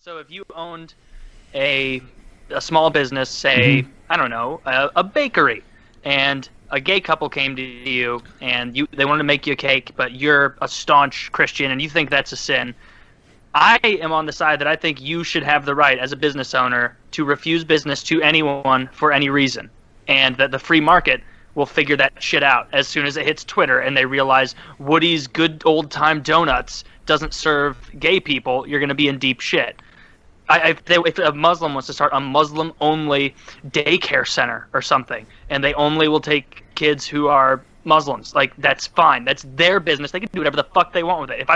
So if you owned a a small business, say, I don't know, a bakery, and a gay couple came to you and they wanted to make you a cake, but you're a staunch Christian and you think that's a sin. I am on the side that I think you should have the right as a business owner to refuse business to anyone for any reason, and that the free market will figure that shit out as soon as it hits Twitter and they realize Woody's Good Old Time Donuts doesn't serve gay people. You're going to be in deep shit. If a Muslim wants to start a Muslim-only daycare center or something, and they only will take kids who are Muslims, like, that's fine. That's their business. They can do whatever the fuck they want with it.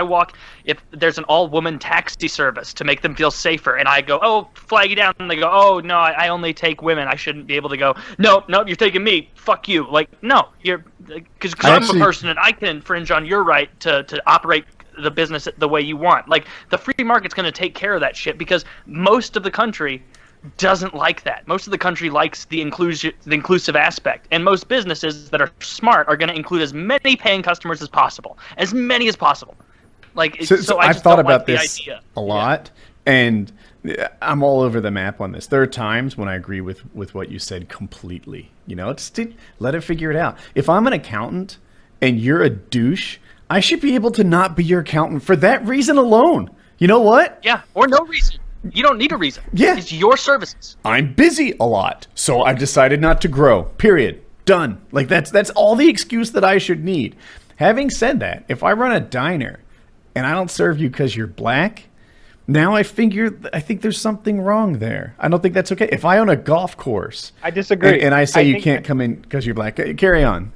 If there's an all-woman taxi service to make them feel safer, and I go, oh, flag you down, and they go, oh, no, I only take women. I shouldn't be able to go, nope, you're taking me. Fuck you. Like, no, because I'm a person, and I can infringe on your right to operate the business the way you want. Like, the free market's going to take care of that shit, because most of the country doesn't like that. Most of the country likes the inclusive aspect, and most businesses that are smart are going to include as many paying customers as possible, as many as possible. Like, so I've thought about this a lot, and I'm all over the map on this. There are times when I agree with what you said completely. Let it figure it out. If I'm an accountant and you're a douche, I should be able to not be your accountant for that reason alone. You know what? Yeah, or no reason. You don't need a reason. Yeah. It's your services. I'm busy a lot, so I've decided not to grow. Period. Done. Like, that's all the excuse that I should need. Having said that, if I run a diner and I don't serve you because you're black, now I think there's something wrong there. I don't think that's okay. If I own a golf course, I disagree. And I say you can't come in because you're black, carry on.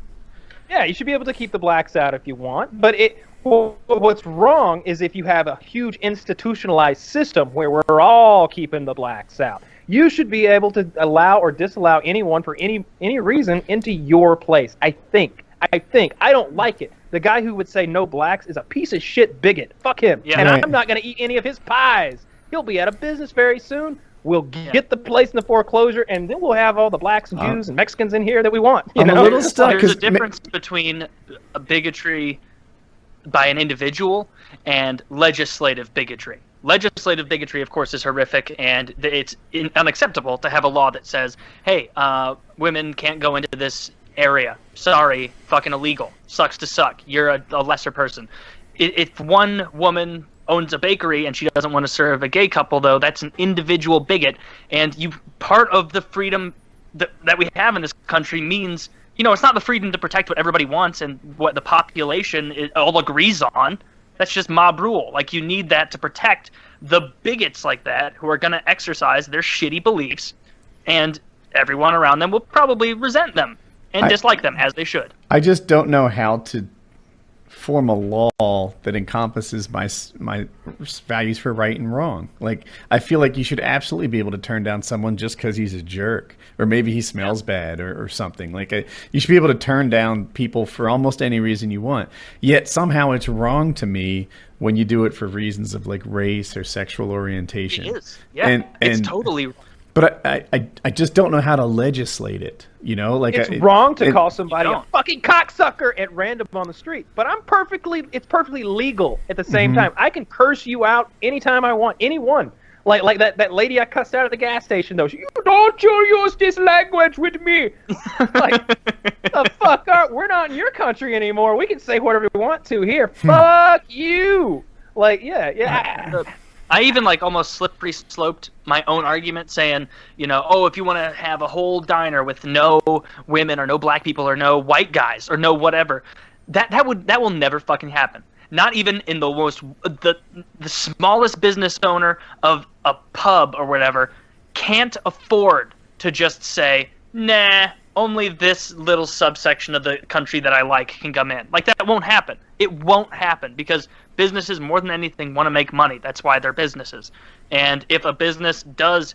Yeah, you should be able to keep the blacks out if you want, but what's wrong is if you have a huge institutionalized system where we're all keeping the blacks out. You should be able to allow or disallow anyone for any reason into your place. I think. I don't like it. The guy who would say no blacks is a piece of shit bigot. Fuck him. Yeah, and I'm not going to eat any of his pies. He'll be out of business very soon. We'll get the place in the foreclosure, and then we'll have all the blacks and Jews and Mexicans in here that we want. I'm a little stuck. There's a difference between a bigotry by an individual and legislative bigotry. Legislative bigotry, of course, is horrific, and it's unacceptable to have a law that says, hey, women can't go into this area. Sorry, fucking illegal. Sucks to suck. You're a lesser person. If one woman owns a bakery and she doesn't want to serve a gay couple, though, that's an individual bigot, and part of the freedom that we have in this country means, it's not the freedom to protect what everybody wants and what the population all agrees on. That's just mob rule. Like, you need that to protect the bigots like that who are going to exercise their shitty beliefs, and everyone around them will probably resent them and dislike them, as they should. I just don't know how to form a law that encompasses my values for right and wrong. Like, I feel like you should absolutely be able to turn down someone just because he's a jerk, or maybe he smells bad or something. Like, you should be able to turn down people for almost any reason you want. Yet somehow it's wrong to me when you do it for reasons of, like, race or sexual orientation. It is. Yeah, it's totally wrong. But I just don't know how to legislate it. Like, it's wrong to call somebody a fucking cocksucker at random on the street. But it's perfectly legal at the same time. I can curse you out anytime I want, anyone. Like that lady I cussed out at the gas station, though. You don't use this language with me. Like, the fuck up? We're not in your country anymore. We can say whatever we want to here. Fuck you. Like, yeah. I even almost slippery sloped my own argument, saying, if you want to have a whole diner with no women or no black people or no white guys or no whatever, that will never fucking happen. Not even in the smallest business owner of a pub or whatever can't afford to just say, nah, only this little subsection of the country that I like can come in. Like, that won't happen. It won't happen, because businesses, more than anything, want to make money. That's why they're businesses. And if a business does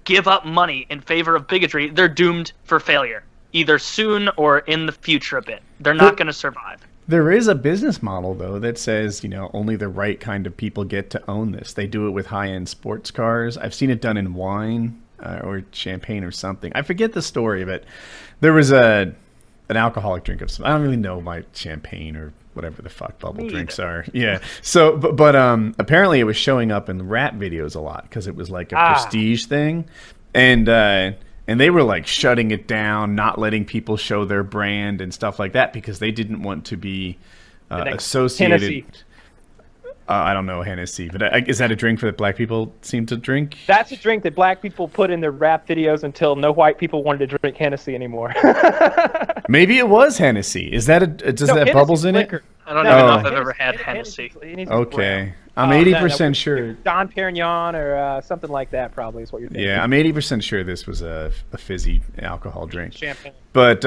give up money in favor of bigotry, they're doomed for failure, either soon or in the future a bit. They're not going to survive. There is a business model, though, that says, only the right kind of people get to own this. They do it with high-end sports cars. I've seen it done in wine or champagne or something. I forget the story of it. There was an alcoholic drink of some. I don't really know my champagne or whatever the fuck bubble Me drinks either. are. Yeah. So, but apparently it was showing up in rap videos a lot because it was like a prestige thing, and they were like shutting it down, not letting people show their brand and stuff like that because they didn't want to be associated. Hennessy. I don't know Hennessy, but is that a drink that black people seem to drink? That's a drink that black people put in their rap videos until no white people wanted to drink Hennessy anymore. Maybe it was Hennessy. Is that does that have Hennessy bubbles in liquor. it? I don't No, even know no, if I've ever had Hennessy. Okay, I'm Oh, 80% sure. Don Perignon or something like that probably is what you're thinking. Yeah, I'm 80% sure this was a fizzy alcohol drink. Champagne. But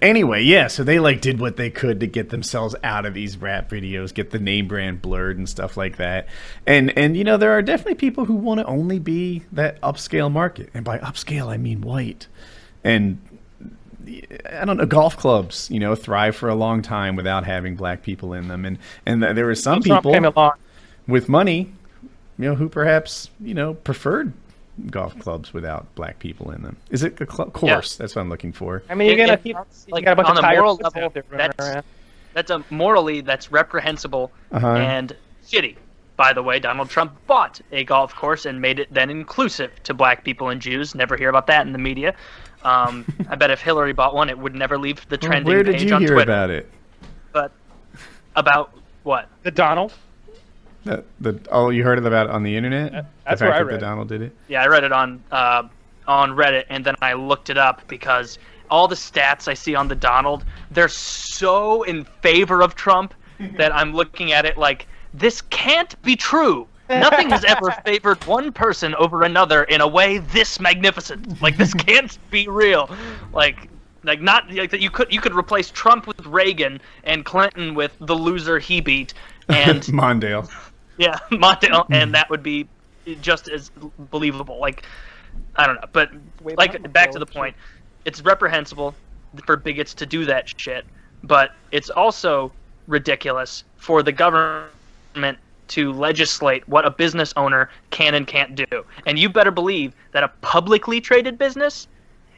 anyway, yeah, so they like did what they could to get themselves out of these rap videos, get the name brand blurred and stuff like that. And you know, there are definitely people who want to only be that upscale market. And by upscale, I mean white. And I don't know, golf clubs, you know, thrive for a long time without having black people in them. And there were some Trump came people along. with money, you know, who perhaps, you know, preferred golf clubs without black people in them. Is it a course? Yeah. That's what I'm looking for. I mean, you're gonna keep like, you got a bunch on of a tired moral pussies level, out there running around. that's morally that's reprehensible Uh-huh. and shitty. By the way, Donald Trump bought a golf course and made it then inclusive to black people and Jews. Never hear about that in the media. I bet if Hillary bought one, it would never leave the trending Where did page you on hear Twitter. about it? But about what? The Donald. You heard about it on the internet? That's the where fact I that read the it. Donald did it? Yeah, I read it on Reddit, and then I looked it up because all the stats I see on the Donald, they're so in favor of Trump that I'm looking at it like, this can't be true. Nothing has ever favored one person over another in a way this magnificent. Like, this can't be real. Like not like that. You could replace Trump with Reagan and Clinton with the loser he beat, and Mondale. yeah, Mondale, and that would be just as believable. Like, I don't know, but Way like back to the Mondale, point, it's reprehensible for bigots to do that shit, but it's also ridiculous for the government to legislate what a business owner can and can't do. And you better believe that a publicly traded business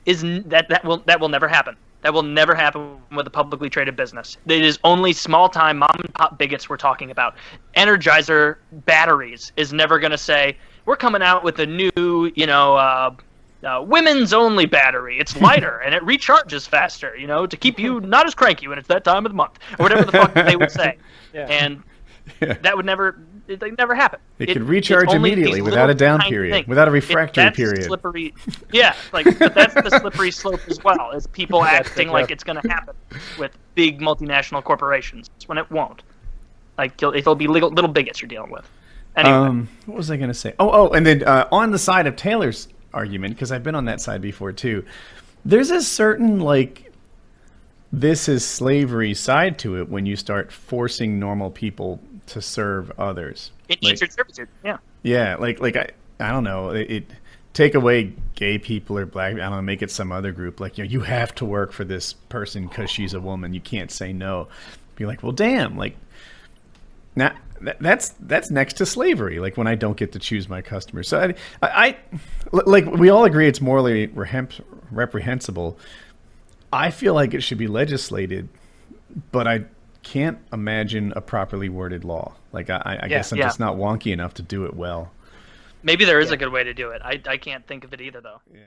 that will never happen. That will never happen with a publicly traded business. It is only small-time mom-and-pop bigots we're talking about. Energizer batteries is never going to say, we're coming out with a new, women's-only battery. It's lighter, and it recharges faster, to keep you not as cranky when it's that time of the month. Or whatever the fuck they would say. Yeah. And that would never happen. It could recharge it's only immediately these without a little down tiny period, things. without a refractory That's period. Slippery. Yeah, but that's the slippery slope as well, is people acting like it's going to happen with big multinational corporations when it won't. Like, it'll be little bigots you're dealing with. Anyway. What was I going to say? And then on the side of Taylor's argument, because I've been on that side before too, there's a certain, this is slavery side to it when you start forcing normal people to serve others. Indentured servitude, yeah. Yeah, I don't know. It take away gay people or black. I don't know. Make it some other group. You have to work for this person because she's a woman. You can't say no. Be like, well, damn. Now that's next to slavery. When I don't get to choose my customers. So I we all agree it's morally reprehensible. I feel like it should be legislated, but I can't imagine a properly worded law. I guess I'm just not wonky enough to do it well. Maybe there is a good way to do it. I can't think of it either, though. Yeah.